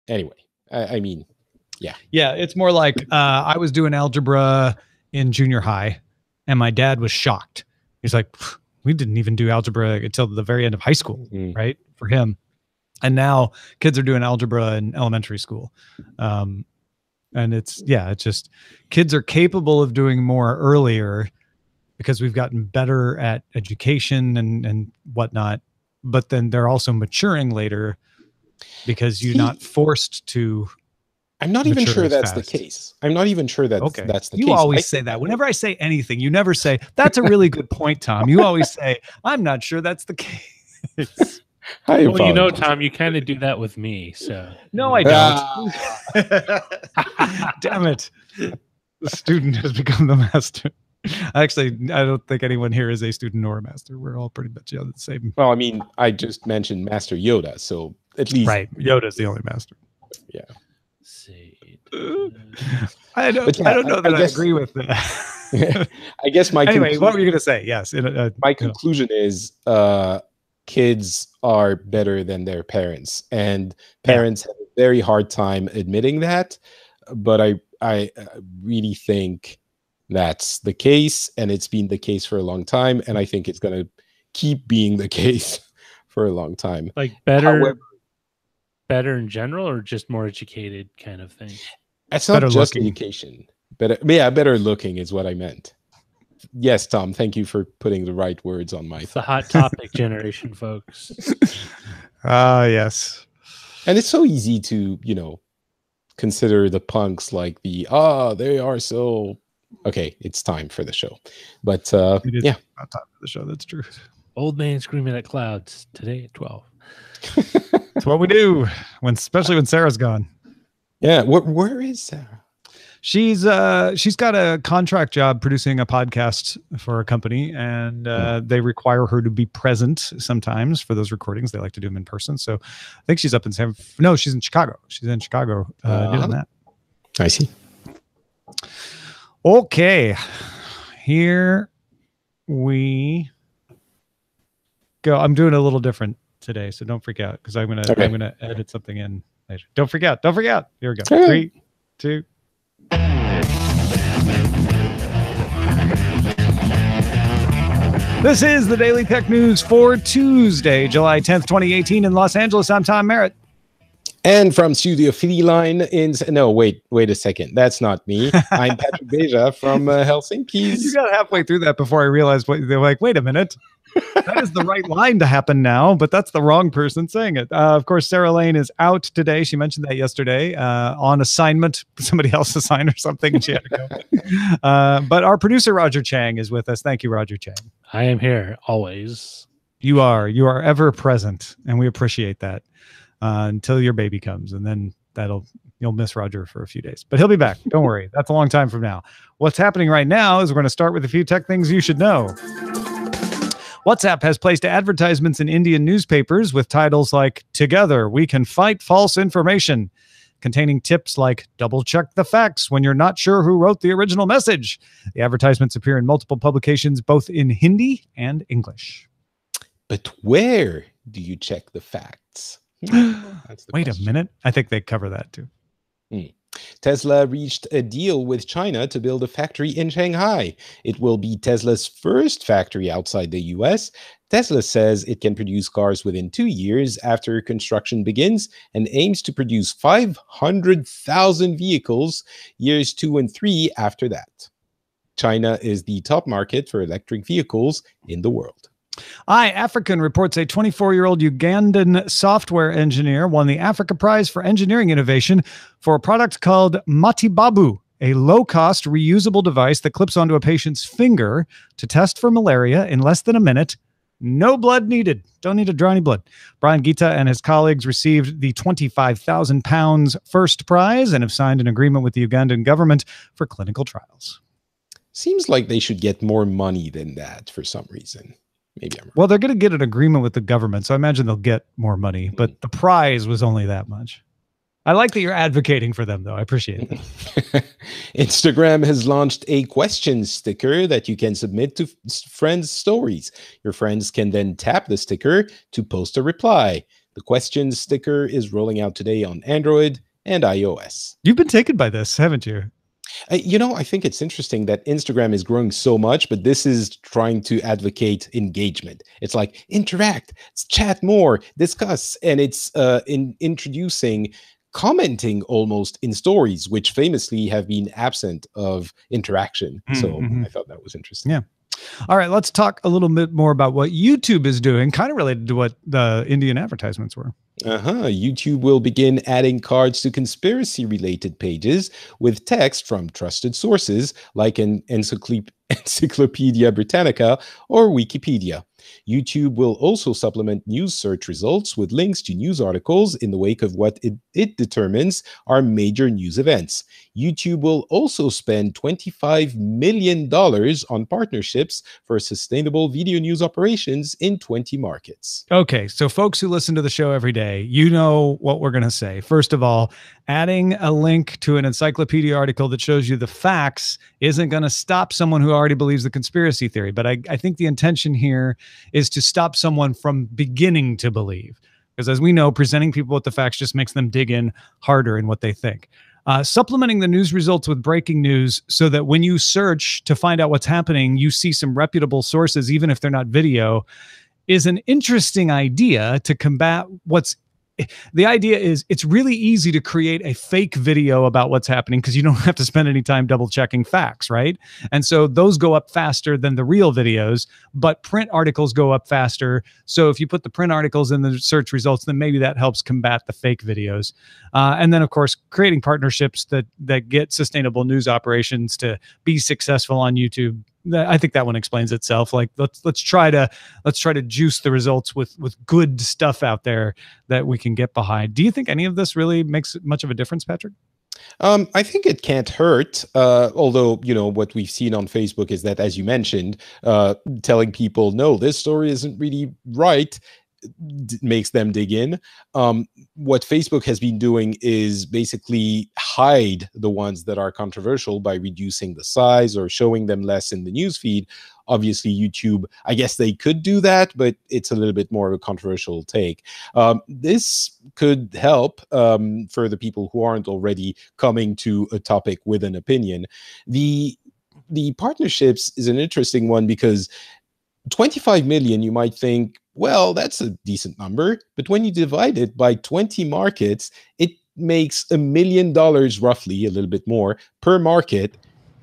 anyway, I mean, yeah. Yeah, it's more like I was doing algebra in junior high, and my dad was shocked. He's like, we didn't even do algebra until the very end of high school, right? For him. And now kids are doing algebra in elementary school. And it's just kids are capable of doing more earlier because we've gotten better at education and whatnot. But then they're also maturing later because you're not forced to. I'm not even sure that's the case. I'm not even sure that's the case. You always say that. Whenever I say anything, you never say, that's a really good point, Tom. You always say, I'm not sure that's the case. Well, you know, Tom, you kind of do that with me. So no, I don't. Damn it. The student has become the master. Actually, I don't think anyone here is a student or a master. We're all pretty much the same. Well, I mean, I just mentioned Master Yoda, so at least. Right. Yoda's the only master. Yeah. I don't know that I agree with that. I guess my anyway, what were you going to say? Yes. My conclusion is kids are better than their parents, and parents have a very hard time admitting that. But I really think that's the case, and it's been the case for a long time, and I think it's going to keep being the case for a long time. Like better in general, or just more educated kind of thing? It's not just education. Better looking is what I meant. Yes, Tom, thank you for putting the right words on my... It's the hot topic generation, folks. Yes. And it's so easy to, consider the punks like they are so... Okay, it's time for the show. But, not time for the show, that's true. Old man screaming at clouds today at 12. It's what we do, especially when Sarah's gone. Yeah, where is Sarah? She's got a contract job producing a podcast for a company, and they require her to be present sometimes for those recordings. They like to do them in person. So I think she's up in she's in Chicago. She's in Chicago doing that. I see. Okay, here we go. I'm doing a little different today, so don't freak out because I'm gonna edit something in later. Don't freak out. Here we go. 3, 2. This is the Daily Tech News for Tuesday, July 10th, 2018 in Los Angeles. I'm Tom Merritt. And from Studio Feline wait a second. That's not me. I'm Patrick Beja from Helsinki. You got halfway through that before I realized they're like, wait a minute. That is the right line to happen now, but that's the wrong person saying it. Of course, Sarah Lane is out today. She mentioned that yesterday on assignment. Somebody else assigned or something, and she had to go. But our producer, Roger Chang, is with us. Thank you, Roger Chang. I am here always. You are ever present, and we appreciate that until your baby comes, and then you'll miss Roger for a few days, but he'll be back. Don't worry. That's a long time from now. What's happening right now is we're going to start with a few tech things you should know. WhatsApp has placed advertisements in Indian newspapers with titles like "Together We Can Fight False Information," containing tips like double check the facts when you're not sure who wrote the original message. The advertisements appear in multiple publications, both in Hindi and English. But where do you check the facts? Wait a minute. I think they cover that too. Tesla reached a deal with China to build a factory in Shanghai. It will be Tesla's first factory outside the US. Tesla says it can produce cars within 2 years after construction begins and aims to produce 500,000 vehicles years 2 and 3 after that. China is the top market for electric vehicles in the world. iAfrican reports a 24-year-old Ugandan software engineer won the Africa Prize for Engineering Innovation for a product called Matibabu, a low-cost reusable device that clips onto a patient's finger to test for malaria in less than a minute. No blood needed. Don't need to draw any blood. Brian Gita and his colleagues received the £25,000 first prize and have signed an agreement with the Ugandan government for clinical trials. Seems like they should get more money than that for some reason. Maybe I'm wrong. Well, they're going to get an agreement with the government, so I imagine they'll get more money, but the prize was only that much. I like that you're advocating for them, though. I appreciate it. Instagram has launched a question sticker that you can submit to friends' stories. Your friends can then tap the sticker to post a reply. The questions sticker is rolling out today on Android and iOS. You've been taken by this, haven't you? I think it's interesting that Instagram is growing so much, but this is trying to advocate engagement. It's like interact, chat more, discuss, and it's introducing commenting almost in stories, which famously have been absent of interaction. So I thought that was interesting. Yeah. All right, let's talk a little bit more about what YouTube is doing, kind of related to what the Indian advertisements were. YouTube will begin adding cards to conspiracy-related pages with text from trusted sources like an Encyclopedia Britannica or Wikipedia. YouTube will also supplement news search results with links to news articles in the wake of what it determines are major news events. YouTube will also spend $25 million on partnerships for sustainable video news operations in 20 markets. Okay, so folks who listen to the show every day, you know what we're going to say. First of all, adding a link to an encyclopedia article that shows you the facts isn't going to stop someone who already believes the conspiracy theory. But I think the intention here is to stop someone from beginning to believe. Because as we know, presenting people with the facts just makes them dig in harder in what they think. Supplementing the news results with breaking news so that when you search to find out what's happening, you see some reputable sources, even if they're not video, is an interesting idea to combat the idea is it's really easy to create a fake video about what's happening because you don't have to spend any time double checking facts, right? And so those go up faster than the real videos, but print articles go up faster. So if you put the print articles in the search results, then maybe that helps combat the fake videos. And then, of course, creating partnerships that get sustainable news operations to be successful on YouTube. I think that one explains itself. Like let's try to juice the results with good stuff out there that we can get behind. Do you think any of this really makes much of a difference, Patrick? I think it can't hurt. Although, what we've seen on Facebook is that, as you mentioned, telling people, no, this story isn't really right, makes them dig in. What Facebook has been doing is basically hide the ones that are controversial by reducing the size or showing them less in the newsfeed. Obviously, YouTube, I guess they could do that, but it's a little bit more of a controversial take. This could help for the people who aren't already coming to a topic with an opinion. The partnerships is an interesting one because 25 million, you might think, well, that's a decent number. But when you divide it by 20 markets, it makes $1 million roughly, a little bit more, per market.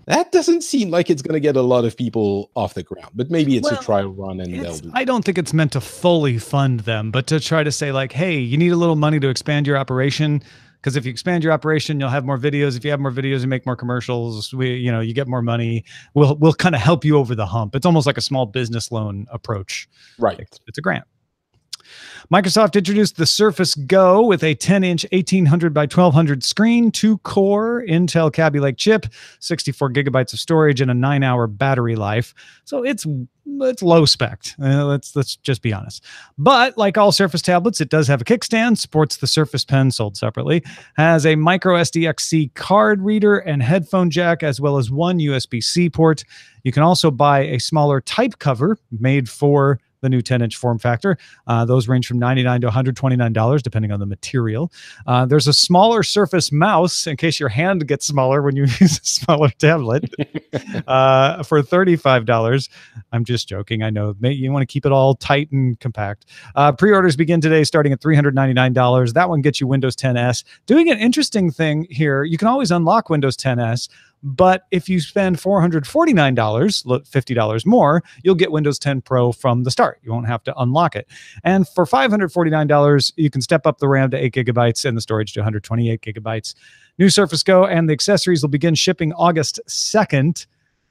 That doesn't seem like it's going to get a lot of people off the ground, but maybe it's a trial run and they'll do. I don't think it's meant to fully fund them, but to try to say like, hey, you need a little money to expand your operation. Because if you expand your operation, you'll have more videos. If you have more videos, you make more commercials. You get more money. We'll kind of help you over the hump. It's almost like a small business loan approach. Right. It's a grant. Microsoft introduced the Surface Go with a 10-inch 1800 by 1200 screen, 2-core Intel Kaby Lake chip, 64 gigabytes of storage, and a 9-hour battery life. So it's low spec. Let's just be honest. But like all Surface tablets, it does have a kickstand, supports the Surface Pen sold separately, has a micro SDXC card reader and headphone jack, as well as one USB-C port. You can also buy a smaller type cover made for the new 10-inch form factor. Those range from $99 to $129, depending on the material. There's a smaller Surface mouse, in case your hand gets smaller when you use a smaller tablet, for $35. I'm just joking. I know you want to keep it all tight and compact. Pre-orders begin today, starting at $399. That one gets you Windows 10S. Doing an interesting thing here, you can always unlock Windows 10S, but if you spend $449, $50 more, you'll get Windows 10 Pro from the start. You won't have to unlock it. And for $549, you can step up the RAM to 8 gigabytes and the storage to 128 gigabytes. New Surface Go and the accessories will begin shipping August 2nd.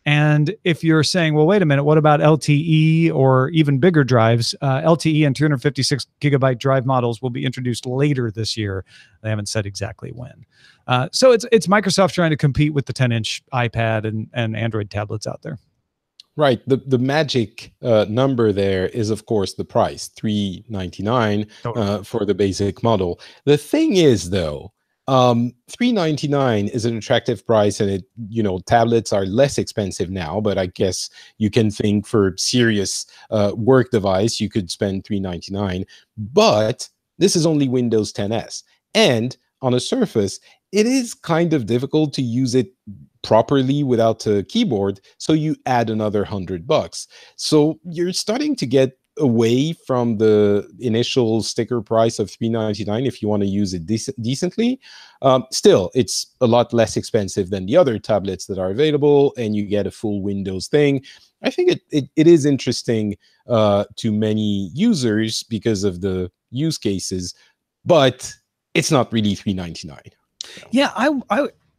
And if you're saying, well, wait a minute, what about LTE or even bigger drives? LTE and 256 gigabyte drive models will be introduced later this year. They haven't said exactly when. So it's Microsoft trying to compete with the 10-inch iPad and Android tablets out there. Right. The magic number there is, of course, the price, $399 for the basic model. The thing is, though, $399 is an attractive price, and tablets are less expensive now, but I guess you can think for serious work device, you could spend $399. But This is only Windows 10s. And on a Surface, it is kind of difficult to use it properly without a keyboard, so you add another $100. So you're starting to get away from the initial sticker price of $399 if you want to use it decently. Still, it's a lot less expensive than the other tablets that are available, and you get a full Windows thing. I think it is interesting to many users because of the use cases, but it's not really $399. So. Yeah,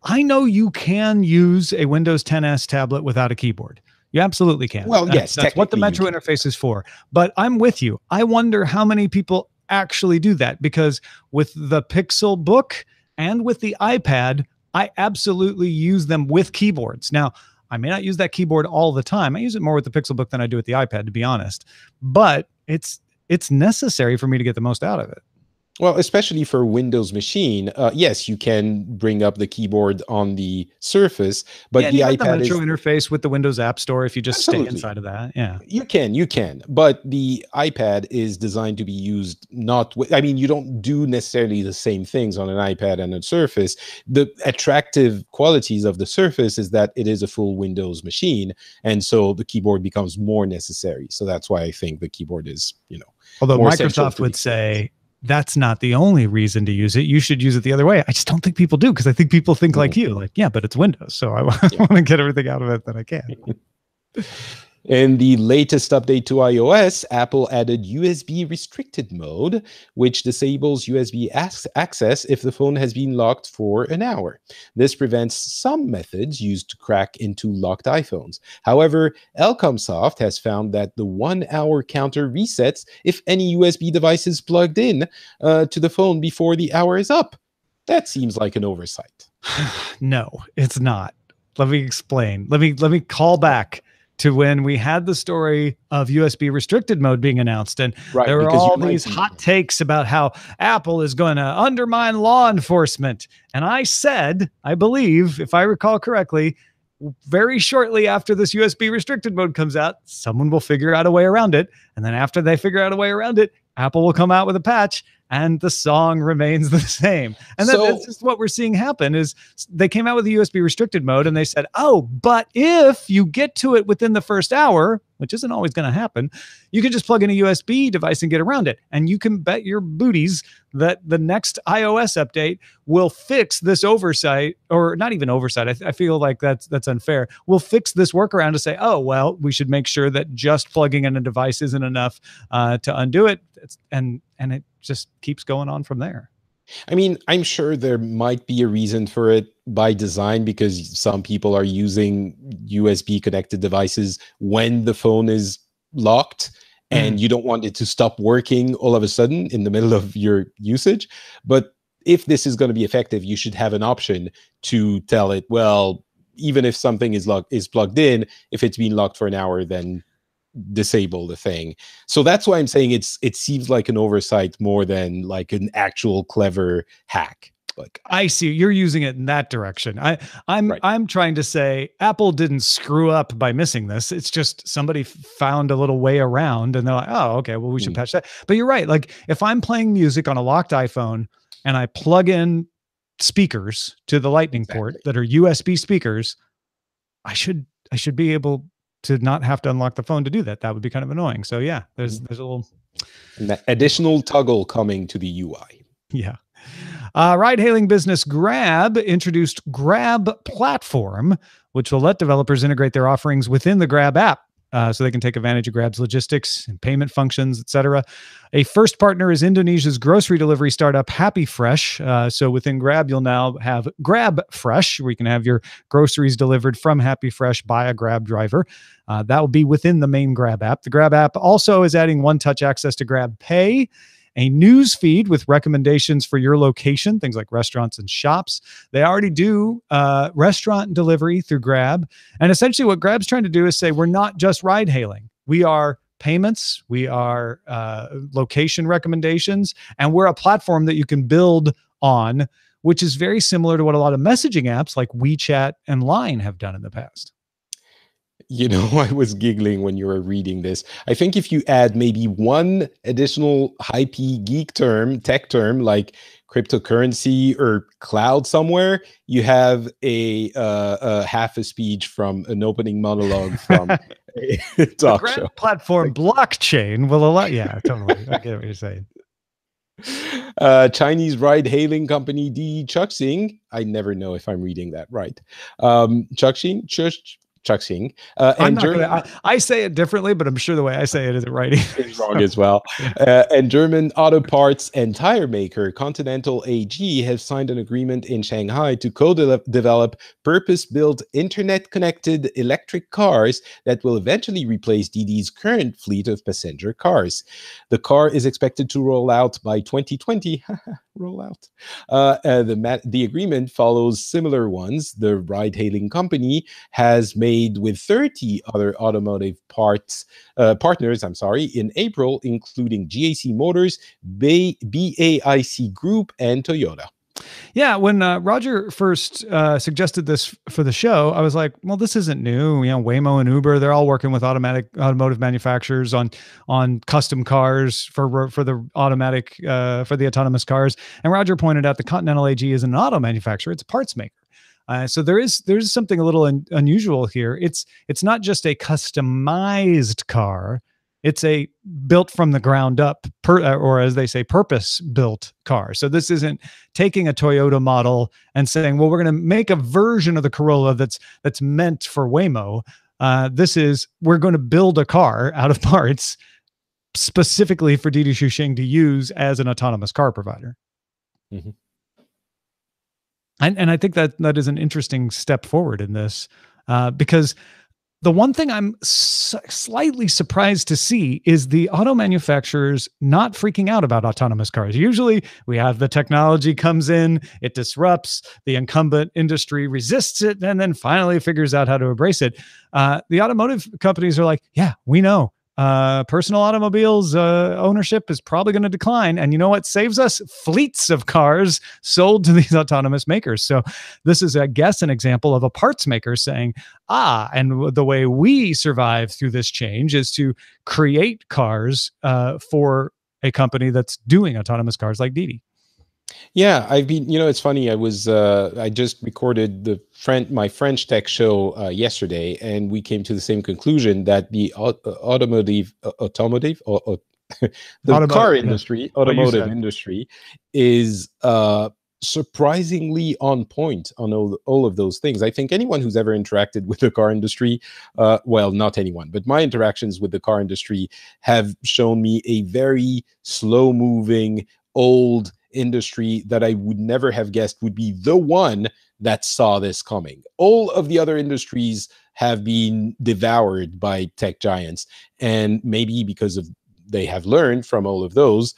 I know you can use a Windows 10s tablet without a keyboard. You absolutely can. Well, yes, that's what the Metro interface is for. But I'm with you. I wonder how many people actually do that, because with the Pixel Book and with the iPad, I absolutely use them with keyboards. Now, I may not use that keyboard all the time. I use it more with the Pixel Book than I do with the iPad, to be honest. But it's necessary for me to get the most out of it. Well, especially for Windows machine, yes, you can bring up the keyboard on the Surface, but the iPad the Metro interface with the Windows App Store, if you just Absolutely. stay inside of that. Yeah, you can. But the iPad is designed to be used you don't do necessarily the same things on an iPad and a Surface. The attractive qualities of the Surface is that it is a full Windows machine, and so the keyboard becomes more necessary. So that's why I think the keyboard is, although more Microsoft would say that's not the only reason to use it. You should use it the other way. I just don't think people do, because I think people think like you, like, yeah, but it's Windows, so I want to get everything out of it that I can. In the latest update to iOS, Apple added USB restricted mode, which disables USB access if the phone has been locked for an hour. This prevents some methods used to crack into locked iPhones. However, Elcomsoft has found that the 1 hour counter resets if any USB device is plugged in to the phone before the hour is up. That seems like an oversight. No, it's not. Let me explain. Let me call back to when we had the story of USB restricted mode being announced. And there were all these hot takes about how Apple is going to undermine law enforcement. And I said, I believe, if I recall correctly, very shortly after this USB restricted mode comes out, someone will figure out a way around it. And then after they figure out a way around it, Apple will come out with a patch and the song remains the same. And that's just what we're seeing happen. Is they came out with the USB restricted mode and they said, oh, but if you get to it within the first hour, which isn't always going to happen, you can just plug in a USB device and get around it. And you can bet your booties that the next iOS update will fix this oversight, or not even oversight. I feel like that's unfair. We'll fix this workaround to say, oh, well, we should make sure that just plugging in a device isn't enough to undo it. And it just keeps going on from there. I mean, I'm sure there might be a reason for it by design, because some people are using USB connected devices when the phone is locked and you don't want it to stop working all of a sudden in the middle of your usage. But if this is going to be effective, you should have an option to tell it, well, even if something is plugged in, if it's been locked for an hour, then disable the thing. So that's why I'm saying it seems like an oversight more than like an actual clever hack. Like, I see you're using it in that direction. I'm trying to say Apple didn't screw up by missing this. It's just somebody found a little way around and they're like, oh, okay, well, we should patch that. But you're right. Like if I'm playing music on a locked iPhone and I plug in speakers to the Lightning port that are USB speakers, I should be able to not have to unlock the phone to do that. That would be kind of annoying. So yeah, there's a little additional toggle coming to the UI. Yeah. Ride-hailing business Grab introduced Grab Platform, which will let developers integrate their offerings within the Grab app so they can take advantage of Grab's logistics and payment functions, etc. A first partner is Indonesia's grocery delivery startup Happy Fresh. So within Grab, you'll now have Grab Fresh, where you can have your groceries delivered from Happy Fresh by a Grab driver. That will be within the main Grab app. The Grab app also is adding one-touch access to Grab Pay, a news feed with recommendations for your location, things like restaurants and shops. They already do restaurant delivery through Grab. And essentially what Grab's trying to do is say, we're not just ride hailing. We are payments. We are location recommendations. And we're a platform that you can build on, which is very similar to what a lot of messaging apps like WeChat and Line have done in the past. You know, I was giggling when you were reading this. I think if you add maybe one additional hypey geek term, tech term like cryptocurrency or cloud somewhere, you have a half a speech from an opening monologue from a The talk grand show. platform blockchain will allow. Yeah, totally. I get what you're saying. Chinese ride-hailing company Chuxing. I never know if I'm reading that right. Chuxing, I'm and not German gonna. I say it differently, but I'm sure the way I say it isn't right either. is wrong as well. And German auto parts and tire maker Continental AG have signed an agreement in Shanghai to co-develop purpose-built internet-connected electric cars that will eventually replace DiDi's current fleet of passenger cars. The car is expected to roll out by 2020. Roll out. The agreement follows similar ones the ride-hailing company has made with 30 other automotive partners, in April, including GAC Motors, BAIC Group, and Toyota. Yeah, when Roger first suggested this for the show, I was like, "Well, this isn't new. You know, Waymo and Uber, they're all working with automotive manufacturers on custom cars for the autonomous cars." And Roger pointed out the Continental AG isn't an auto manufacturer; it's a parts maker. So there's something a little unusual here. It's not just a customized car. It's a built from the ground up, or as they say, purpose-built car. So this isn't taking a Toyota model and saying, "Well, we're going to make a version of the Corolla that's meant for Waymo." This is we're going to build a car out of parts specifically for Didi Chuxing to use as an autonomous car provider. Mm-hmm. And I think that is an interesting step forward in this, because the one thing I'm slightly surprised to see is the auto manufacturers not freaking out about autonomous cars. Usually we have the technology comes in, it disrupts, the incumbent industry resists it, and then finally figures out how to embrace it. The automotive companies are like, yeah, we know. Personal automobiles ownership is probably going to decline. And you know what saves us? Fleets of cars sold to these autonomous makers. So this is, I guess, an example of a parts maker saying, and the way we survive through this change is to create cars for a company that's doing autonomous cars like Didi. Yeah, I've been, it's funny. I just recorded my French tech show yesterday, and we came to the same conclusion that the automotive industry is surprisingly on point on all of those things. I think anyone who's ever interacted with the car industry, well, not anyone, but my interactions with the car industry have shown me a very slow-moving, old industry that I would never have guessed would be the one that saw this coming. All of the other industries have been devoured by tech giants, and maybe because of they have learned from all of those,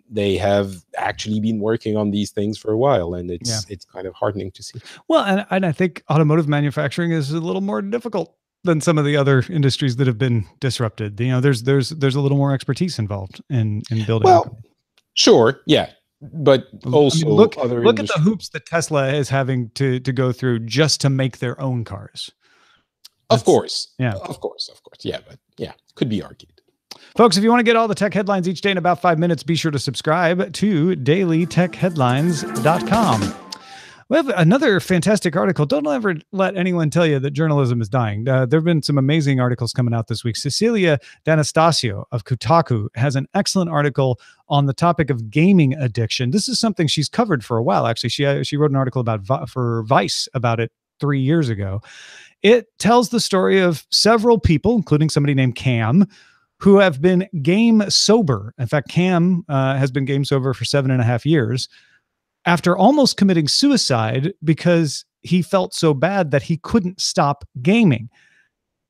they have actually been working on these things for a while, and it's kind of heartening to see. Well, and I think automotive manufacturing is a little more difficult than some of the other industries that have been disrupted. There's a little more expertise involved in building. Well, sure, yeah. But also, look at the hoops that Tesla is having to go through just to make their own cars. Of course. Yeah. Of course. Yeah, but yeah, could be argued. Folks, if you want to get all the tech headlines each day in about 5 minutes, be sure to subscribe to dailytechheadlines.com. We have another fantastic article. Don't ever let anyone tell you that journalism is dying. There have been some amazing articles coming out this week. Cecilia D'Anastasio of Kotaku has an excellent article on the topic of gaming addiction. This is something she's covered for a while, actually. She wrote an article for Vice about it 3 years ago. It tells the story of several people, including somebody named Cam, who have been game sober. In fact, Cam has been game sober for 7.5 years. After almost committing suicide because he felt so bad that he couldn't stop gaming.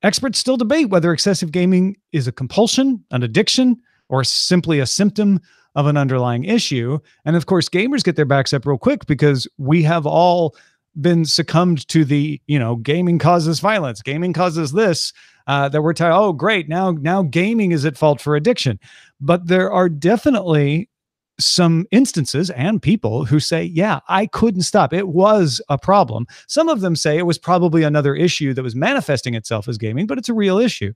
Experts still debate whether excessive gaming is a compulsion, an addiction, or simply a symptom of an underlying issue. And of course, gamers get their backs up real quick because we have all been succumbed to the, gaming causes violence, gaming causes this, that we're oh, great, now gaming is at fault for addiction. But there are definitely some instances and people who say, yeah, I couldn't stop. It was a problem. Some of them say it was probably another issue that was manifesting itself as gaming, but it's a real issue.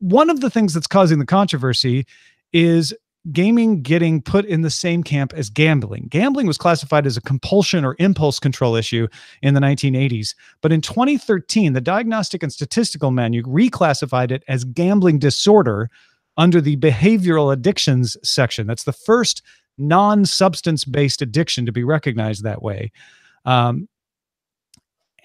One of the things that's causing the controversy is gaming getting put in the same camp as gambling. Gambling was classified as a compulsion or impulse control issue in the 1980s. But in 2013, the Diagnostic and Statistical Manual reclassified it as gambling disorder under the behavioral addictions section. That's the first non-substance-based addiction to be recognized that way. And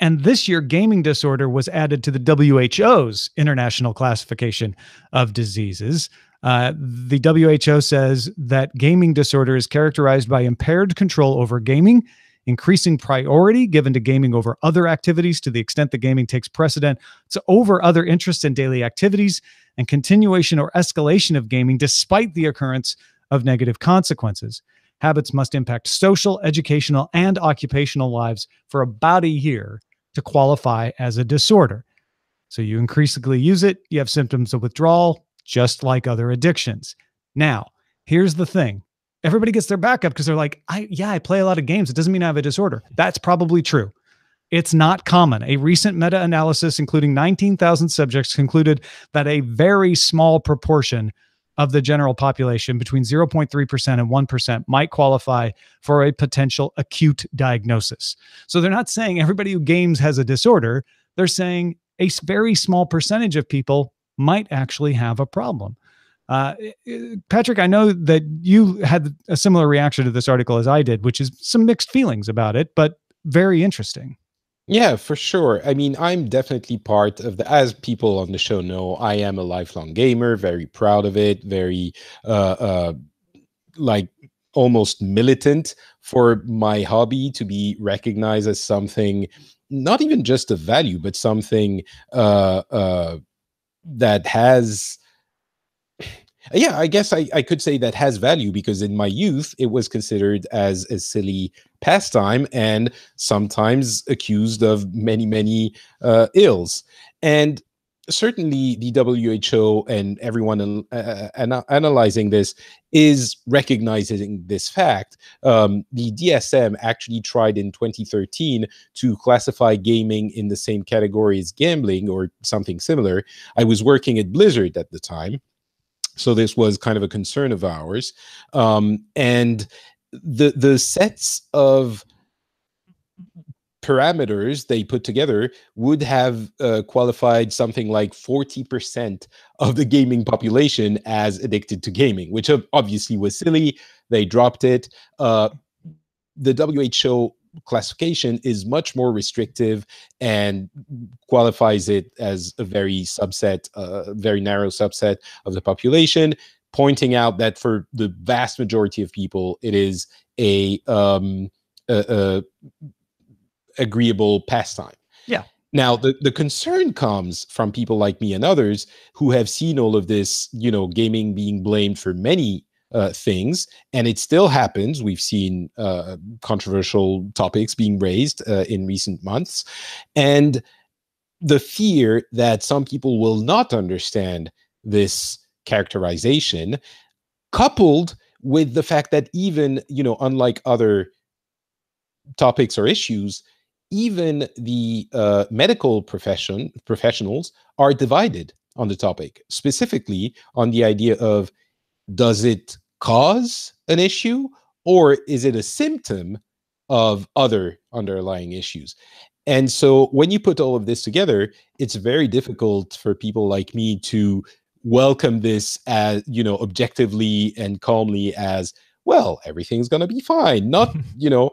this year, gaming disorder was added to the WHO's international classification of diseases. The WHO says that gaming disorder is characterized by impaired control over gaming, increasing priority given to gaming over other activities to the extent that gaming takes precedent over other interests and daily activities, and continuation or escalation of gaming despite the occurrence of negative consequences. Habits must impact social, educational, and occupational lives for about a year to qualify as a disorder. So you increasingly use it, you have symptoms of withdrawal, just like other addictions. Now, here's the thing. Everybody gets their back up because they're like, I play a lot of games. It doesn't mean I have a disorder. That's probably true. It's not common. A recent meta-analysis, including 19,000 subjects, concluded that a very small proportion of the general population, between 0.3% and 1%, might qualify for a potential acute diagnosis. So they're not saying everybody who games has a disorder. They're saying a very small percentage of people might actually have a problem. Patrick, I know that you had a similar reaction to this article as I did, which is some mixed feelings about it, but very interesting. Yeah, for sure. I mean, I'm definitely part of as people on the show know, I am a lifelong gamer, very proud of it, very like almost militant for my hobby to be recognized as something, not even just of value, but something that has, yeah, I guess I could say that has value, because in my youth, it was considered as a silly pastime and sometimes accused of many, many ills. And certainly the WHO and everyone analyzing this is recognizing this fact. The DSM actually tried in 2013 to classify gaming in the same category as gambling or something similar. I was working at Blizzard at the time, so this was kind of a concern of ours. And the sets of parameters they put together would have qualified something like 40% of the gaming population as addicted to gaming, which obviously was silly. They dropped it. The WHO classification is much more restrictive and qualifies it as a very narrow subset of the population, pointing out that for the vast majority of people, it is a agreeable pastime. Yeah. Now, the concern comes from people like me and others who have seen all of this, gaming being blamed for many things, and it still happens. We've seen controversial topics being raised in recent months, and the fear that some people will not understand this characterization, coupled with the fact that even, unlike other topics or issues, even the medical professionals are divided on the topic, specifically on the idea of, does it cause an issue, or is it a symptom of other underlying issues? And so when you put all of this together, it's very difficult for people like me to welcome this as, objectively and calmly as, well, everything's going to be fine. Not, you're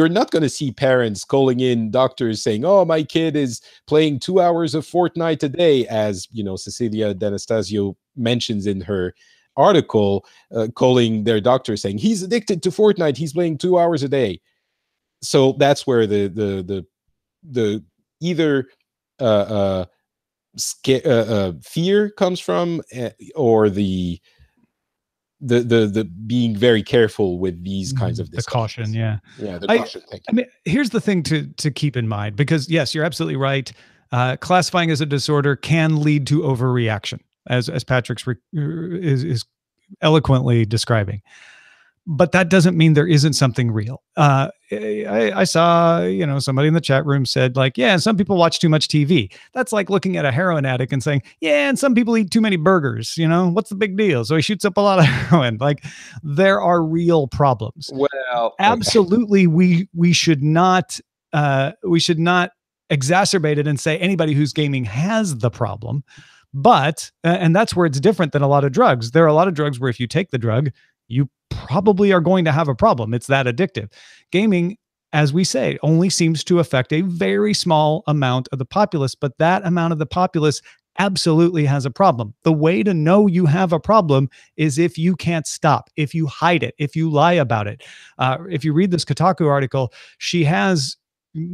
not going to see parents calling in doctors saying, oh, my kid is playing 2 hours of Fortnite a day, as, Cecilia D'Anastasio mentions in her article, calling their doctor saying, he's addicted to Fortnite, he's playing 2 hours a day. So that's where the either fear comes from, or the being very careful with these kinds of discussions. The caution, the caution. Thank you. I mean, here's the thing to keep in mind, because yes, you're absolutely right. Classifying as a disorder can lead to overreaction, as Patrick's is eloquently describing. But that doesn't mean there isn't something real. I saw, somebody in the chat room said like, yeah, and some people watch too much TV. That's like looking at a heroin addict and saying, yeah, and some people eat too many burgers. What's the big deal? So he shoots up a lot of heroin. Like, there are real problems. Well, Absolutely, we should not exacerbate it and say anybody who's gaming has the problem. But and that's where it's different than a lot of drugs. There are a lot of drugs where if you take the drug, you probably are going to have a problem. It's that addictive. Gaming, as we say, only seems to affect a very small amount of the populace, but that amount of the populace absolutely has a problem. The way to know you have a problem is if you can't stop, if you hide it, if you lie about it. If you read this Kotaku article, she has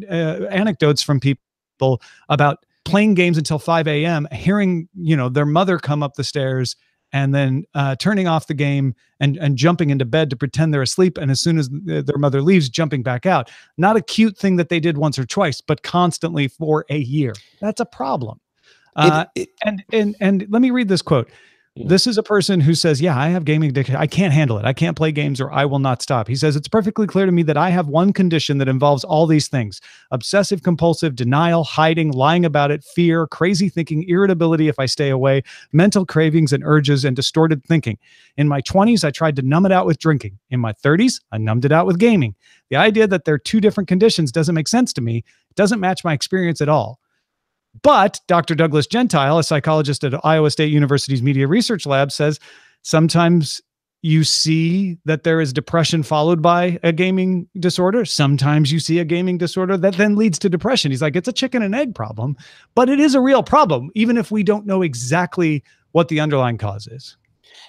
anecdotes from people about playing games until 5 a.m., hearing, their mother come up the stairs and then turning off the game and jumping into bed to pretend they're asleep. And as soon as their mother leaves, jumping back out. Not a cute thing that they did once or twice, but constantly for a year. That's a problem. And let me read this quote. This is a person who says, yeah, I have gaming addiction. I can't handle it. I can't play games or I will not stop. He says, it's perfectly clear to me that I have one condition that involves all these things: obsessive compulsive, denial, hiding, lying about it, fear, crazy thinking, irritability if I stay away, mental cravings and urges, and distorted thinking. In my 20s, I tried to numb it out with drinking. In my 30s, I numbed it out with gaming. The idea that they're two different conditions doesn't make sense to me. It doesn't match my experience at all. But Dr. Douglas Gentile, a psychologist at Iowa State University's Media Research Lab, says sometimes you see that there is depression followed by a gaming disorder. Sometimes you see a gaming disorder that then leads to depression. He's like, it's a chicken and egg problem, but it is a real problem, even if we don't know exactly what the underlying cause is.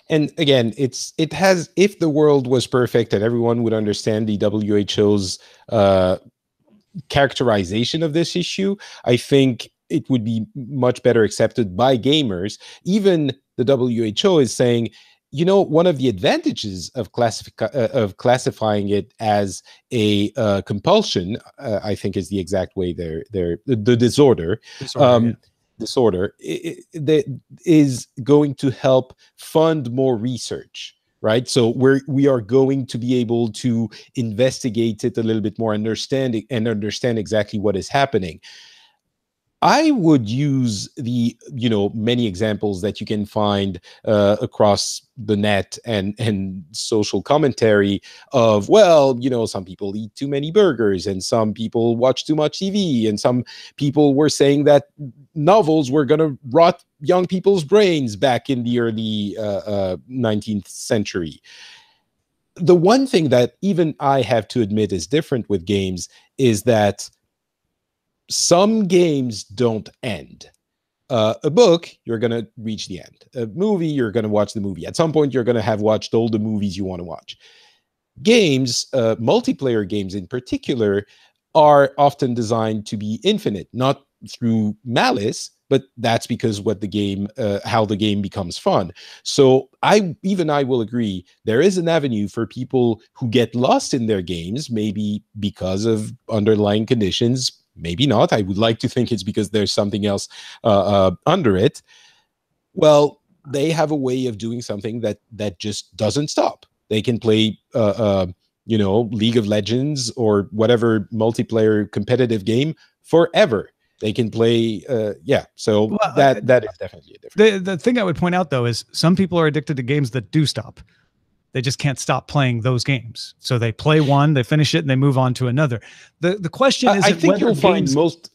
And again, if the world was perfect and everyone would understand the WHO's characterization of this issue, I think it would be much better accepted by gamers. Even the WHO is saying, one of the advantages of classifying it as a compulsion, I think is the exact way the disorder that is going to help fund more research. Right. So we are going to be able to investigate it a little bit more, understand exactly what is happening. I would use the, many examples that you can find across the net and social commentary of, some people eat too many burgers and some people watch too much TV and some people were saying that novels were going to rot young people's brains back in the early 19th century. The one thing that even I have to admit is different with games is that some games don't end. A book, you're going to reach the end. A movie, you're going to watch the movie. At some point, you're going to have watched all the movies you want to watch. Games, multiplayer games in particular, are often designed to be infinite, not through malice, but that's because how the game becomes fun. So I will agree, there is an avenue for people who get lost in their games, maybe because of underlying conditions, maybe not. I would like to think it's because there's something else under it. Well, they have a way of doing something that just doesn't stop. They can play, League of Legends or whatever multiplayer competitive game forever. They can play, So that is definitely a difference. The thing I would point out, though, is some people are addicted to games that do stop. They just can't stop playing those games. So they play one, they finish it, and they move on to another. The question is, I think you'll find most.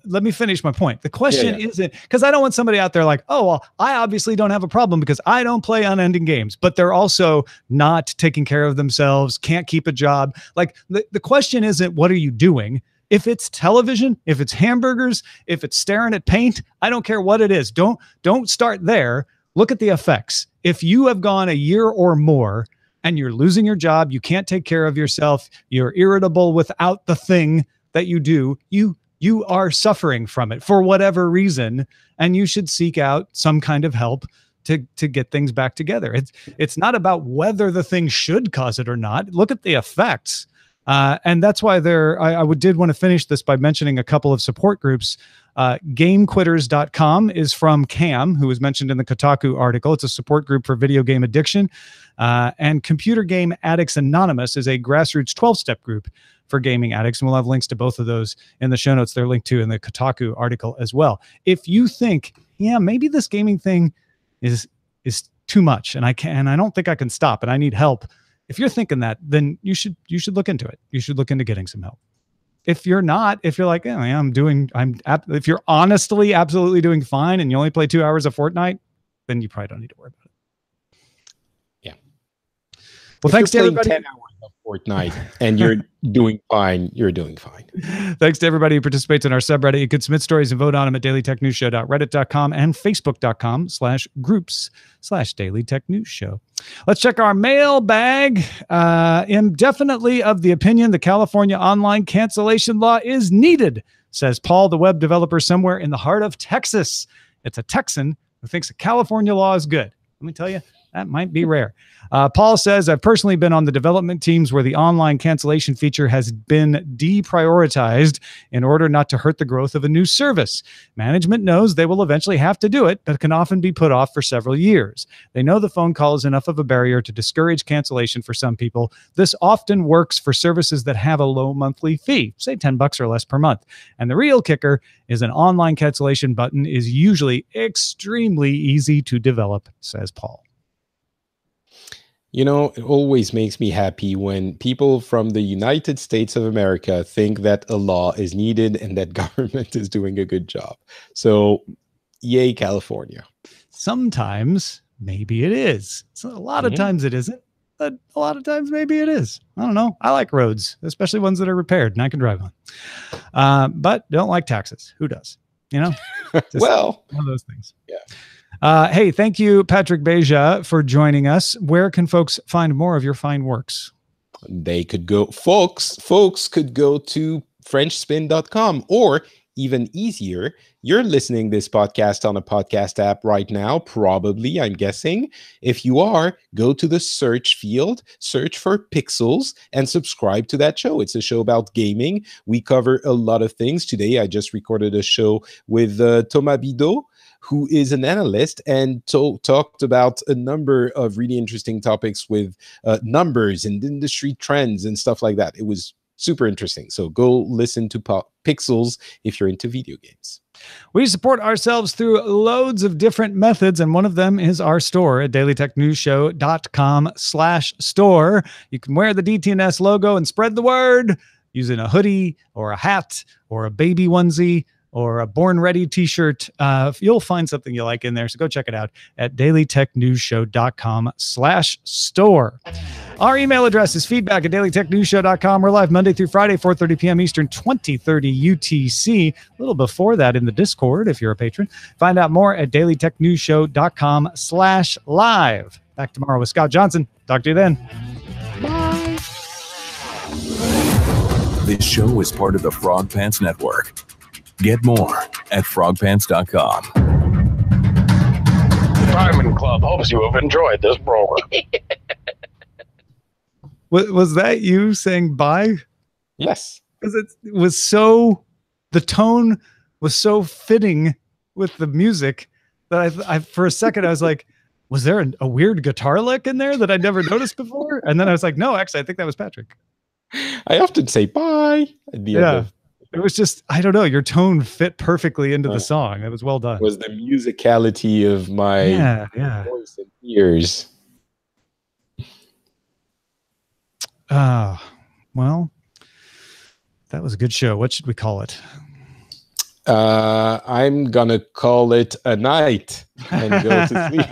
Let me finish my point. The question isn't, because I don't want somebody out there like, oh, well, I obviously don't have a problem because I don't play unending games, but they're also not taking care of themselves, can't keep a job. Like the question isn't, what are you doing? If it's television, if it's hamburgers, if it's staring at paint, I don't care what it is. Don't start there. Look at the effects. If you have gone a year or more and you're losing your job, you can't take care of yourself, you're irritable without the thing that you do, you are suffering from it for whatever reason, and you should seek out some kind of help to get things back together. It's not about whether the thing should cause it or not. Look at the effects. And that's why I did want to finish this by mentioning a couple of support groups. GameQuitters.com is from Cam, who was mentioned in the Kotaku article. It's a support group for video game addiction. And Computer Game Addicts Anonymous is a grassroots 12-step group for gaming addicts. And we'll have links to both of those in the show notes. They're linked to in the Kotaku article as well. If you think, yeah, maybe this gaming thing is too much and I don't think I can stop and I need help. If you're thinking that, then you should look into it. You should look into getting some help. If you're not, if you're like, oh, if you're honestly absolutely doing fine and you only play 2 hours a fortnight, then you probably don't need to worry about it. Yeah. Well, thanks to everybody. 10 hours a fortnight and you're doing fine. You're doing fine. Thanks to everybody who participates in our subreddit. You can submit stories and vote on them at dailytechnewsshow.reddit.com and facebook.com/groups/dailytechnewsshow. Let's check our mailbag. Am definitely of the opinion the California online cancellation law is needed, says Paul, the web developer somewhere in the heart of Texas. It's a Texan who thinks a California law is good. Let me tell you, that might be rare. Paul says, I've personally been on the development teams where the online cancellation feature has been deprioritized in order not to hurt the growth of a new service. Management knows they will eventually have to do it, but can often be put off for several years. They know the phone call is enough of a barrier to discourage cancellation for some people. This often works for services that have a low monthly fee, say $10 or less per month. And the real kicker is an online cancellation button is usually extremely easy to develop, says Paul. You know, it always makes me happy when people from the United States of America think that a law is needed and that government is doing a good job. So, yay, California. Sometimes maybe it is. So a lot of times it isn't, but a lot of times maybe it is. I don't know. I like roads, especially ones that are repaired and I can drive on. But don't like taxes. Who does? You know? Well, one of those things. Yeah. Hey, thank you, Patrick Beja, for joining us. Where can folks find more of your fine works? They could go, folks could go to frenchspin.com, or even easier, you're listening this podcast on a podcast app right now, probably, I'm guessing. If you are, go to the search field, search for Pixels, and subscribe to that show. It's a show about gaming. We cover a lot of things. Today, I just recorded a show with Thomas Bidot, who is an analyst, and talked about a number of really interesting topics with numbers and industry trends and stuff like that. It was super interesting. So go listen to Pixels if you're into video games. We support ourselves through loads of different methods, and one of them is our store at dailytechnewsshow.com/store. You can wear the DTNS logo and spread the word using a hoodie or a hat or a baby onesie or a Born Ready t-shirt. You'll find something you like in there. So go check it out at dailytechnewsshow.com/store. Our email address is feedback@dailytechnewsshow.com. We're live Monday through Friday, 4:30 p.m. Eastern, 20:30 UTC. A little before that in the Discord, if you're a patron. Find out more at dailytechnewsshow.com/live. Back tomorrow with Scott Johnson. Talk to you then. Bye. This show is part of the Frog Pants Network. Get more at frogpants.com. Diamond Club hopes you have enjoyed this program. Was that you saying bye? Yes. Because it was so, the tone was so fitting with the music that I for a second I was like, was there a weird guitar lick in there that I'd never noticed before? And then I was like, no, actually, I think that was Patrick. I often say bye at the end of. It was just, I don't know, your tone fit perfectly into the song. It was well done. It was the musicality of my voice and ears. Well, that was a good show. What should we call it? I'm gonna call it a night and go to sleep.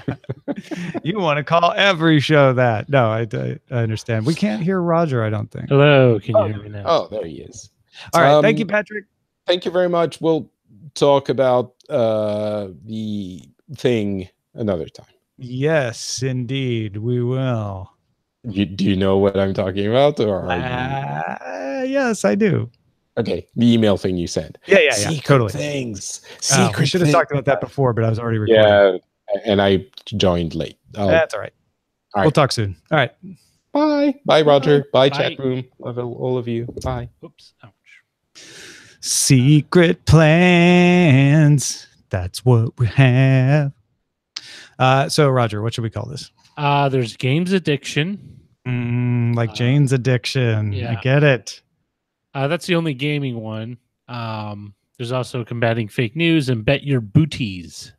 You want to call every show that? No, I understand. We can't hear Roger, I don't think. Hello, can you hear me now? Oh, there he is. All right, thank you, Patrick. Thank you very much. We'll talk about the thing another time. Yes, indeed, we will. Do you know what I'm talking about? Or yes, I do. Okay, the email thing you said. Yeah, Secret totally. things. We should have talked about that before, but I was already recording. Yeah, and I joined late. That's all right. All right. We'll talk soon. All right. Bye. Bye, Roger. Bye, Bye. chat room. Love all of you. Bye. Oops. Ouch. Secret plans. That's what we have. So, Roger, what should we call this? There's games addiction. Like Jane's addiction. yeah. I get it. That's the only gaming one. There's also combating fake news and bet your booties.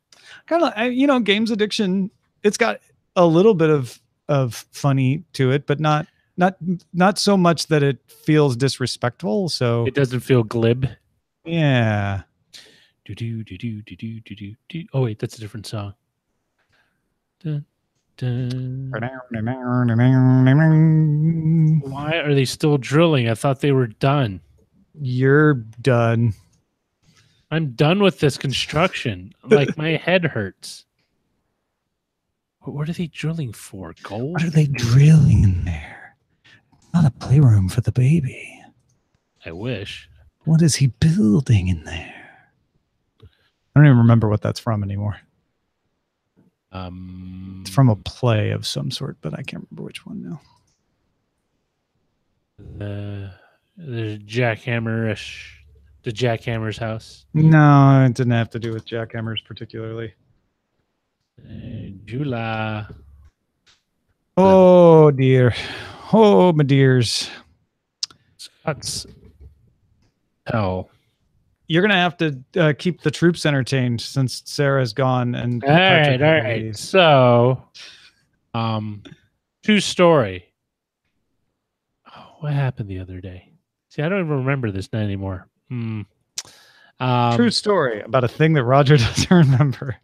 Kind of, games addiction. It's got a little bit of funny to it, but not so much that it feels disrespectful. So It doesn't feel glib. yeah. Oh wait, that's a different song. Dun, dun. Why are they still drilling? I thought they were done. You're done. I'm done with this construction. Like my head hurts. What are they drilling for? Gold? What are they drilling in there? Not a playroom for the baby. I wish. What is he building in there? I don't even remember what that's from anymore. It's from a play of some sort, but I can't remember which one now. The jackhammerish, the jackhammer's house. No, it didn't have to do with jackhammers particularly. July. Oh dear. Oh my dears. That's hell. You're gonna have to keep the troops entertained since Sarah's gone and All right. So, true story. Oh, what happened the other day? See, I don't even remember this night anymore. True story about a thing that Roger doesn't remember.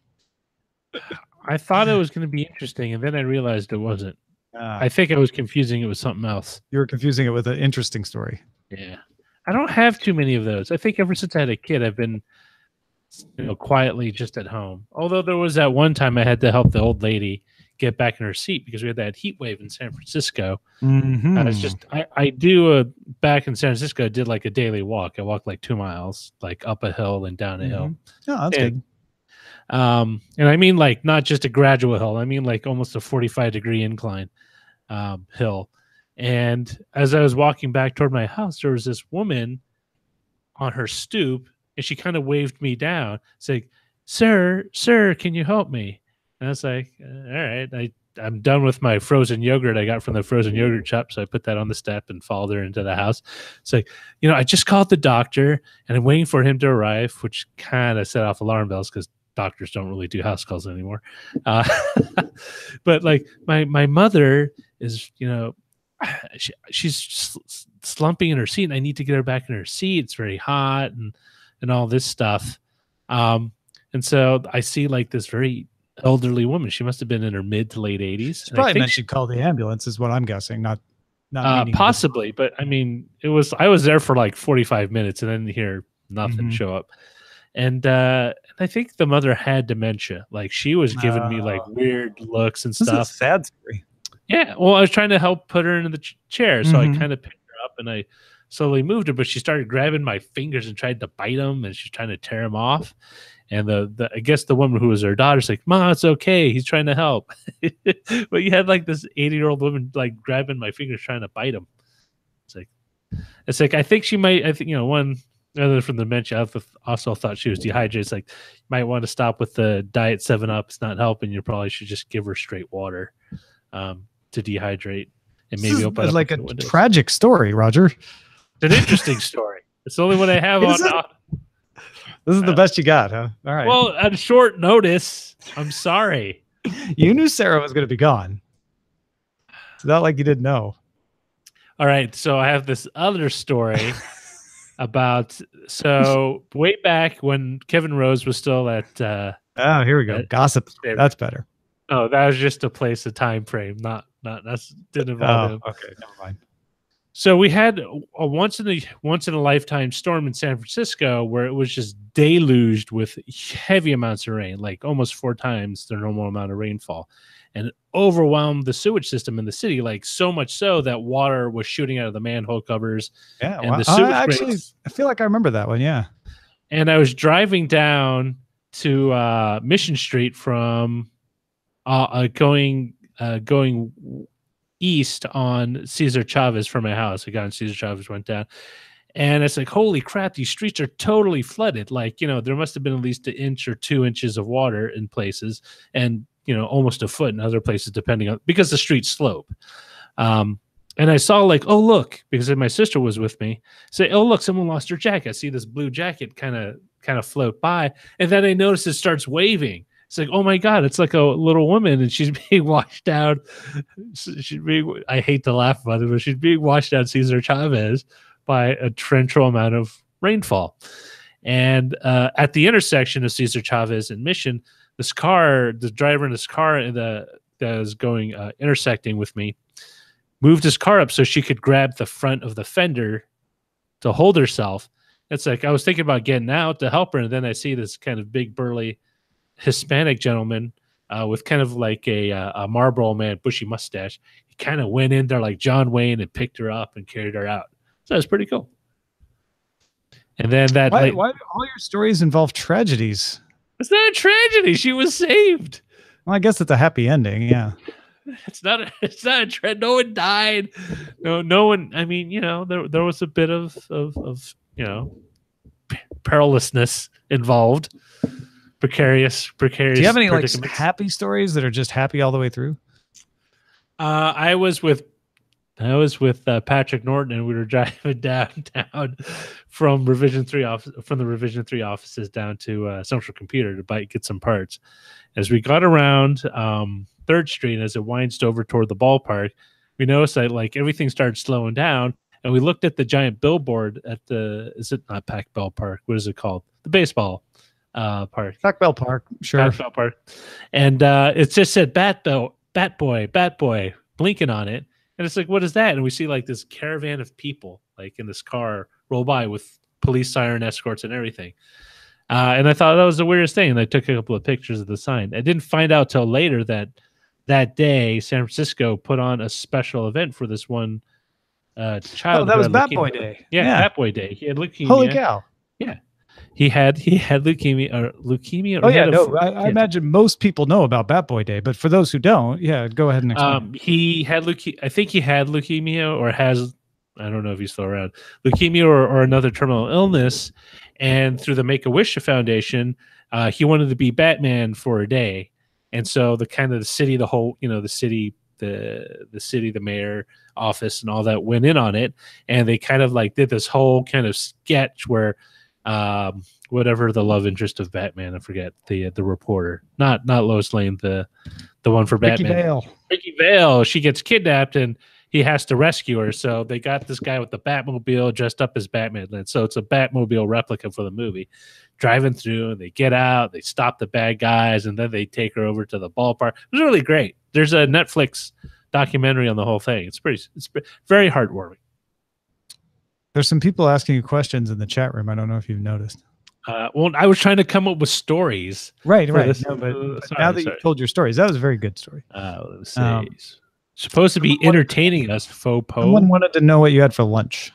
I thought it was going to be interesting, and then I realized it wasn't. Ah, I think I was confusing it with something else. you were confusing it with an interesting story. Yeah. I don't have too many of those. I think ever since I had a kid, I've been, quietly just at home. Although there was that one time I had to help the old lady get back in her seat because we had that heat wave in San Francisco. Mm-hmm. It's just I do back in San Francisco. I did like a daily walk. I walked like 2 miles, like up a hill and down a hill. Oh, that's good. And I mean like not just a gradual hill. I mean like almost a 45-degree incline hill. And as I was walking back toward my house, there was this woman on her stoop, and she kind of waved me down, saying, "Sir, can you help me?" And I was like, "All right, I'm done with my frozen yogurt I got from the frozen yogurt shop." So I put that on the step and followed her into the house. It's like, I just called the doctor, and I'm waiting for him to arrive, which kind of set off alarm bells because doctors don't really do house calls anymore. But like my mother is, she's slumping in her seat, and I need to get her back in her seat. It's very hot and all this stuff. And so I see like this very elderly woman. She must have been in her mid to late 80s. She probably meant she'd call the ambulance, is what I'm guessing. Not possibly, but I mean, I was there for like 45 minutes and then hear nothing show up. And I think the mother had dementia. Like she was giving me like weird looks and stuff. This is a sad story. Yeah. Well, I was trying to help put her into the chair. So I kind of picked her up and I slowly moved her, but she started grabbing my fingers and tried to bite them, and she's trying to tear them off. And I guess the woman who was her daughter's like, "Ma, it's okay. He's trying to help." But you had like this 80-year-old woman like grabbing my fingers trying to bite them. It's like I think she might. I think one other from the dementia. I also thought she was dehydrated. It's like you might want to stop with the diet 7-Up. It's not helping. You probably should just give her straight water to dehydrate, and maybe open up like a tragic story, Roger. It's an interesting story. It's the only one I have on. This is the best you got, huh? All right. Well, at short notice, I'm sorry. You knew Sarah was going to be gone. It's not like you didn't know. All right. So I have this other story about, way back when Kevin Rose was still at. Here we go. Gossip. That's better. Oh, that was just a place, a time frame. Not that's didn't involve him. Okay. Never mind. So we had a once in a lifetime storm in San Francisco where it was just deluged with heavy amounts of rain, like almost 4 times the normal amount of rainfall, and it overwhelmed the sewage system in the city, like so much so that water was shooting out of the manhole covers. Yeah, and the sewage actually, I feel like I remember that one. Yeah, and I was driving down to Mission Street from going east on Cesar Chavez from my house. I got on Cesar Chavez, went down. And it's like, holy crap, these streets are totally flooded. Like, there must have been at least 1 inch or 2 inches of water in places, and, almost a foot in other places, depending on, because the streets slope. And I saw like, oh, look, because my sister was with me, say, oh, look, someone lost their jacket. I see this blue jacket kind of float by. And then I notice it starts waving. It's like, oh my God, it's like a little woman and she's being washed out. I hate to laugh about it, but she's being washed out Cesar Chavez by a torrential amount of rainfall. And at the intersection of Cesar Chavez and Mission, the driver in this car that was going intersecting with me, moved his car up so she could grab the front of the fender to hold herself. It's like, I was thinking about getting out to help her, and then I see this kind of big, burly Hispanic gentleman with kind of like a Marlboro Man, bushy mustache. He kind of went in there like John Wayne and picked her up and carried her out. So it's pretty cool. And then why do all your stories involve tragedies? It's not a tragedy. She was saved. Well, I guess it's a happy ending. Yeah. It's not a trend. No one died. No one. I mean, there was a bit of perilousness involved. Precarious. Do you have any like happy stories that are just happy all the way through? I was with Patrick Norton, and we were driving downtown from the Revision 3 offices down to Central Computer to get some parts. As we got around 3rd Street, as it winds over toward the ballpark, we noticed that like everything started slowing down, and we looked at the giant billboard at is it not Pac Bell Park? What is it called? The baseball park. Pac Bell Park, sure. Pac Bell Park. And it just said Bat Boy, blinking on it. And it's like, what is that? And we see like this caravan of people like in this car roll by with police siren escorts and everything. And I thought that was the weirdest thing. And I took a couple of pictures of the sign. I didn't find out till later that day, San Francisco put on a special event for this one child. Oh, that was Bat Boy Day. Yeah, Bat Boy Day. He had leukemia. Holy cow. Yeah. He had leukemia. Oh yeah, I imagine most people know about Bat Boy Day, but for those who don't, yeah, go ahead and explain. He had leukemia. I think he had leukemia, or has. I don't know if he's still around. Leukemia or another terminal illness, and through the Make-A-Wish Foundation, he wanted to be Batman for a day, and so the city, the mayor office, and all that went in on it, and they kind of like did this whole kind of sketch where. Whatever the love interest of Batman, I forget the reporter, not Lois Lane, the one for Batman. Ricky Vale. She gets kidnapped and he has to rescue her. So they got this guy with the Batmobile dressed up as Batman. And so it's a Batmobile replica for the movie. Driving through, and they get out, they stop the bad guys, and then they take her over to the ballpark. It was really great. There's a Netflix documentary on the whole thing. It's very heartwarming. There's some people asking you questions in the chat room. I don't know if you've noticed. Well, I was trying to come up with stories. Right. No, but now that you've told your stories, that was a very good story. Let's see. Supposed to be entertaining us, faux po. Someone wanted to know what you had for lunch.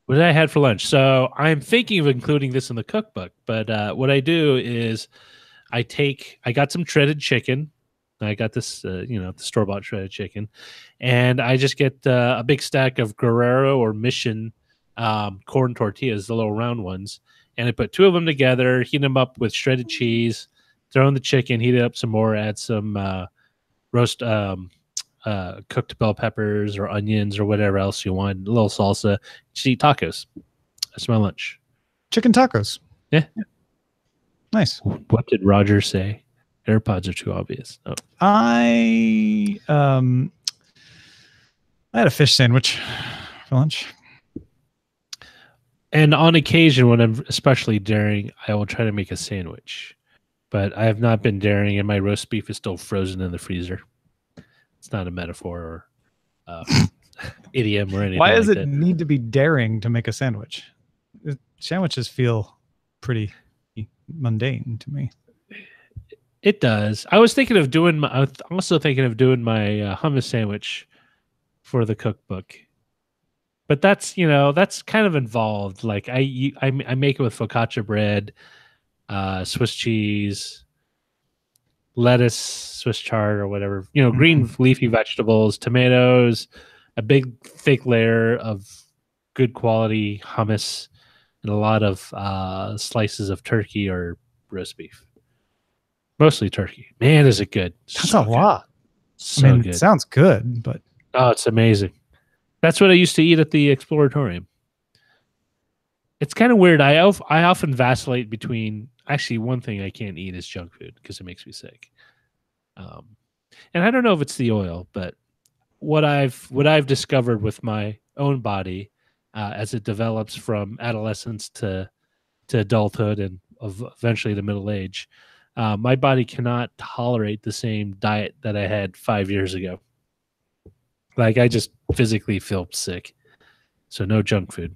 What I had for lunch. So I'm thinking of including this in the cookbook. But what I do is I got some shredded chicken. I got this, the store-bought shredded chicken. And I just get a big stack of Guerrero or Mission corn tortillas, the little round ones, and I put 2 of them together, heat them up with shredded cheese, throw in the chicken, heat it up some more, add some roast cooked bell peppers or onions or whatever else you want, a little salsa. Just eat tacos. That's my lunch. Chicken tacos. Yeah. Nice. What did Roger say? AirPods are too obvious. Oh. I had a fish sandwich for lunch. And on occasion, when I'm especially daring, I will try to make a sandwich. But I have not been daring, and my roast beef is still frozen in the freezer. It's not a metaphor or idiom or anything. Why does like it that. need to be daring to make a sandwich? Sandwiches feel pretty mundane to me. It does. I was thinking of doing my hummus sandwich for the cookbook. But that's kind of involved. Like I make it with focaccia bread, Swiss cheese, lettuce, Swiss chard, or whatever. Green leafy vegetables, tomatoes, a big thick layer of good quality hummus, and a lot of slices of turkey or roast beef. Mostly turkey. Man, is it good. That's a lot. So It good. sounds good, but Oh, it's amazing. That's what I used to eat at the Exploratorium. It's kind of weird. I often vacillate between. Actually, one thing I can't eat is junk food because it makes me sick. And I don't know if it's the oil, but what I've discovered with my own body as it develops from adolescence to adulthood and eventually to middle age, my body cannot tolerate the same diet that I had 5 years ago. Like, I just physically feel sick. So no junk food.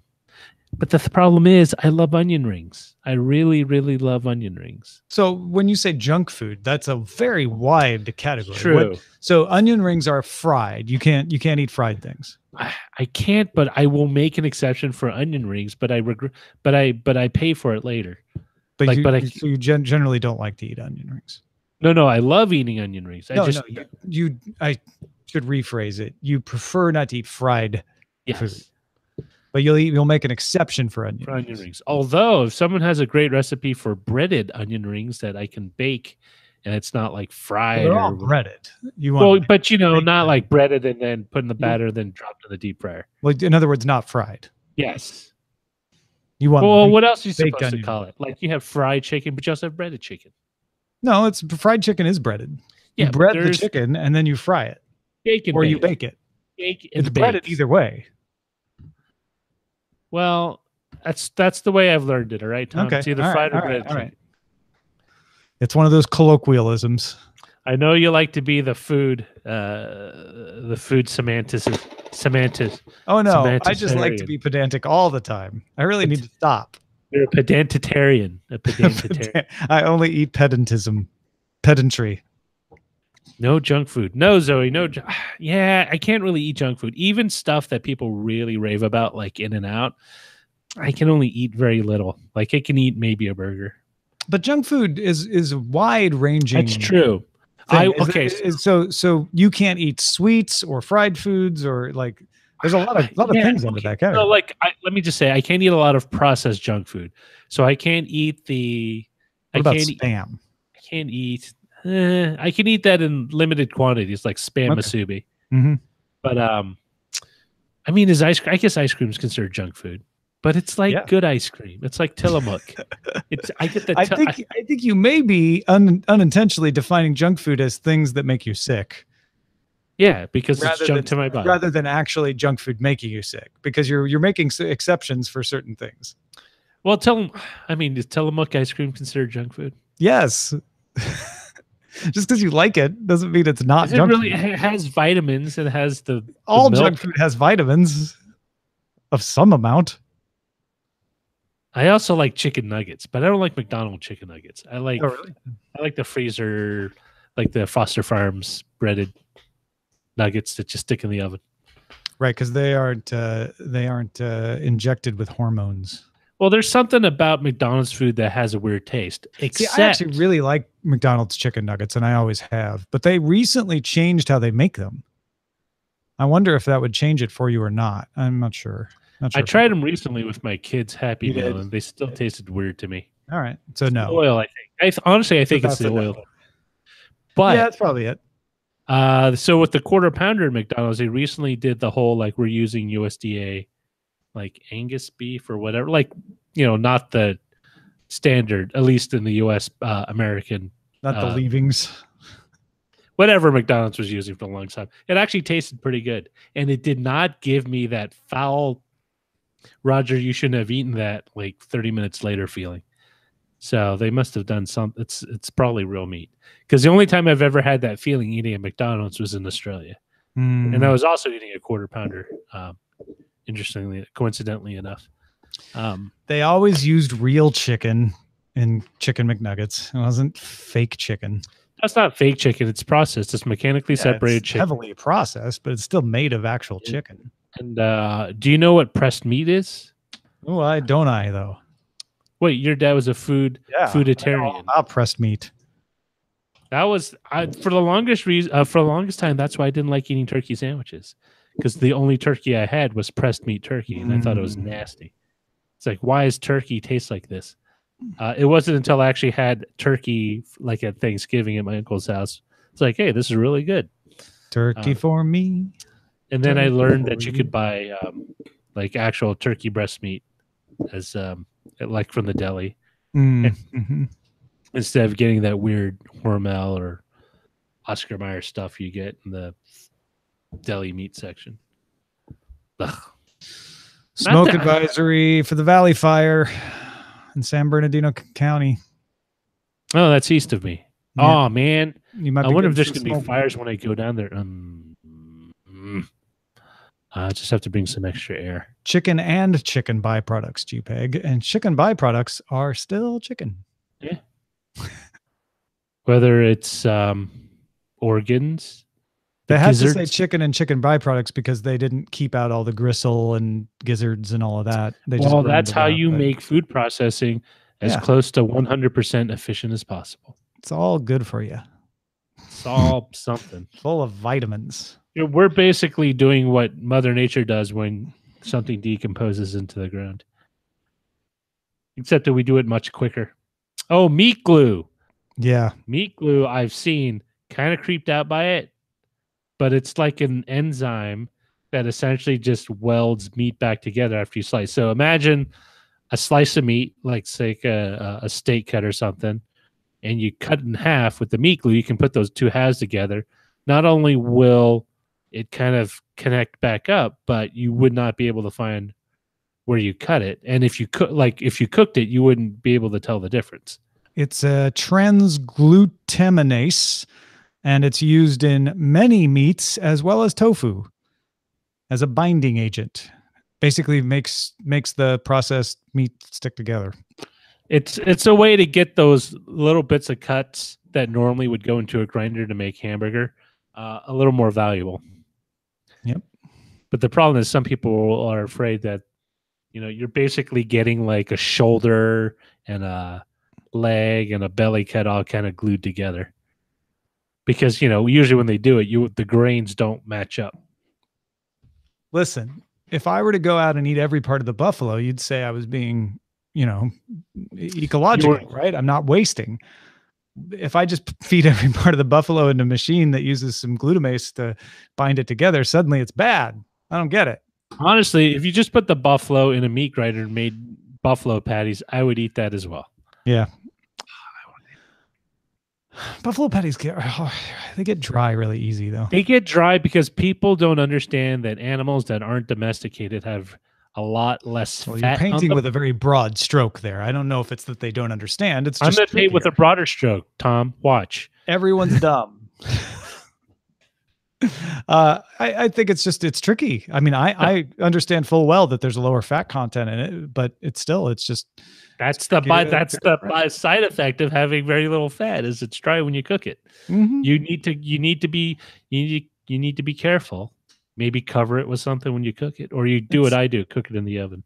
But the problem is I love onion rings. I really, really love onion rings. so when you say junk food, that's a very wide category. True. So onion rings are fried. You can't eat fried things. I can't, but I will make an exception for onion rings, but I pay for it later. But Like, so you generally don't like to eat onion rings. No, I love eating onion rings. I should rephrase it. You prefer not to eat fried yes. food. But you'll make an exception for onion rings. Although if someone has a great recipe for breaded onion rings that I can bake, and it's not like fried, they're all breaded. But not like breaded and then put in the batter, then dropped in the deep fryer. Well, in other words, not fried. Yes. You want? Well, what else are you supposed onion. to call it? Like, you have fried chicken, but you also have breaded chicken. No, it's fried chicken is breaded. Yeah, you bread the chicken and then you fry it, you bake it. It's breaded either way. Well, that's the way I've learned it. All right, Tom. Okay. It's either fried or breaded. All right. It's one of those colloquialisms. I know you like to be the food semanticist. Oh no, I just like to be pedantic all the time. I really need to stop. You're a pedantitarian. I only eat pedantry. No junk food. No, Zoe. No. Yeah, I can't really eat junk food. Even stuff that people really rave about, like In-N-Out, I can only eat very little. Like, I can eat maybe a burger. But junk food is wide ranging. That's true. So you can't eat sweets or fried foods or like. There's a lot of things under that category. So let me just say, I can't eat a lot of processed junk food. So I can't eat the. What about spam? I can't eat. I can eat that in limited quantities, like Spam Musubi. Mm-hmm. But I mean, I guess ice cream is considered junk food, but it's like good ice cream. It's like Tillamook. I think you may be unintentionally defining junk food as things that make you sick. Yeah, because it's junk to my body, rather than actually junk food making you sick, because you're making exceptions for certain things. Well, is Tillamook ice cream considered junk food? Yes. Just because you like it doesn't mean it's not junk food. It has vitamins. It has all junk food has vitamins of some amount. I also like chicken nuggets, but I don't like McDonald's chicken nuggets. I like the freezer, like the Foster Farms breaded nuggets that just stick in the oven. Right, because they aren't injected with hormones. Well, there's something about McDonald's food that has a weird taste. I actually really like McDonald's chicken nuggets, and I always have. But they recently changed how they make them. I wonder if that would change it for you or not. I'm not sure. I tried them recently with my kids' Happy Meal, and they still tasted weird to me. All right, so no. Oil, I think. Honestly, I think it's the oil. But yeah, that's probably it. So with the quarter pounder at McDonald's, they recently did the whole we're using USDA. Like Angus beef or whatever, not the standard, at least in the U.S. American. Not the leavings. Whatever McDonald's was using for a long time. It actually tasted pretty good. And it did not give me that foul, Roger, you shouldn't have eaten that 30 minutes later feeling. So they must have done something. It's probably real meat. Because the only time I've ever had that feeling eating at McDonald's was in Australia. And I was also eating a quarter pounder. Coincidentally enough, they always used real chicken in chicken McNuggets. It wasn't fake chicken. That's not fake chicken. It's processed. It's mechanically separated chicken. Heavily processed, but it's still made of actual chicken. And do you know what pressed meat is? Oh, I though. Wait, your dad was a fooditarian. About pressed meat. That was for the longest reason. For the longest time, that's why I didn't like eating turkey sandwiches, because the only turkey I had was pressed meat turkey, and I thought it was nasty. It's like, why does turkey taste like this? It wasn't until I actually had turkey like at Thanksgiving at my uncle's house. It's like, hey, this is really good. Turkey for me. And then I learned that you could buy like actual turkey breast meat as like from the deli. Instead of getting that weird Hormel or Oscar Mayer stuff you get in the deli meat section. Ugh. Smoke advisory for the Valley Fire in San Bernardino County. Oh, that's east of me. Yeah. Oh, man. I wonder if there's going to be fires when I go down there. I just have to bring some extra air. Chicken and chicken byproducts, GPEG. And chicken byproducts are still chicken. Yeah. Whether it's organs. They had to say chicken and chicken byproducts because they didn't keep out all the gristle and gizzards and all of that. They well, that's how you make food processing as close to 100% efficient as possible. It's all good for you. It's all something. Full of vitamins. We're basically doing what Mother Nature does when something decomposes into the ground. Except that we do it much quicker. Oh, meat glue. Yeah. Meat glue, I've seen. Kind of creeped out by it. But it's like an enzyme that essentially just welds meat back together after you slice. So imagine a slice of meat, like say a steak cut or something, and you cut it in half with the meat glue. You can put those two halves together. Not only will it kind of connect back up, but you would not be able to find where you cut it. And if you cooked it, you wouldn't be able to tell the difference. It's a transglutaminase. And it's used in many meats as well as tofu as a binding agent. Basically makes the processed meat stick together. It's a way to get those little bits of cuts that normally would go into a grinder to make hamburger a little more valuable. Yep. But the problem is some people are afraid that, you're basically getting like a shoulder and a leg and a belly cut all kind of glued together. Because, usually when they do it, the grains don't match up. Listen, if I were to go out and eat every part of the buffalo, you'd say I was being, ecological, right? I'm not wasting. If I just feed every part of the buffalo in a machine that uses some glutamase to bind it together, suddenly it's bad. I don't get it. Honestly, if you just put the buffalo in a meat grinder and made buffalo patties, I would eat that as well. Yeah. Buffalo patties they get dry really easy though. They get dry because people don't understand that animals that aren't domesticated have a lot less fat. You're painting with a very broad stroke there. I don't know if it's that they don't understand. It's just I'm going to paint with a broader stroke, Tom. Watch. Everyone's dumb. I think it's tricky. I mean, I understand full well that there's a lower fat content in it, but it's just that's the side effect of having very little fat is it's dry when you cook it. Mm-hmm. You need to be careful. Maybe cover it with something when you cook it, or you do what I do, cook it in the oven.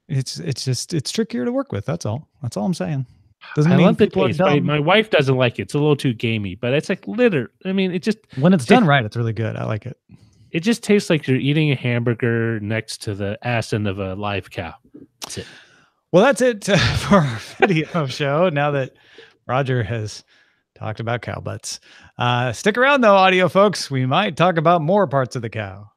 It's trickier to work with. That's all I'm saying. Doesn't mean love the taste. My wife doesn't like it. It's a little too gamey, but it's like litter. I mean, it just when it's done right, it's really good. I like it. It just tastes like you're eating a hamburger next to the ass end of a live cow. That's it. Well, that's it for our video show. Now that Roger has talked about cow butts, stick around though, audio folks. We might talk about more parts of the cow.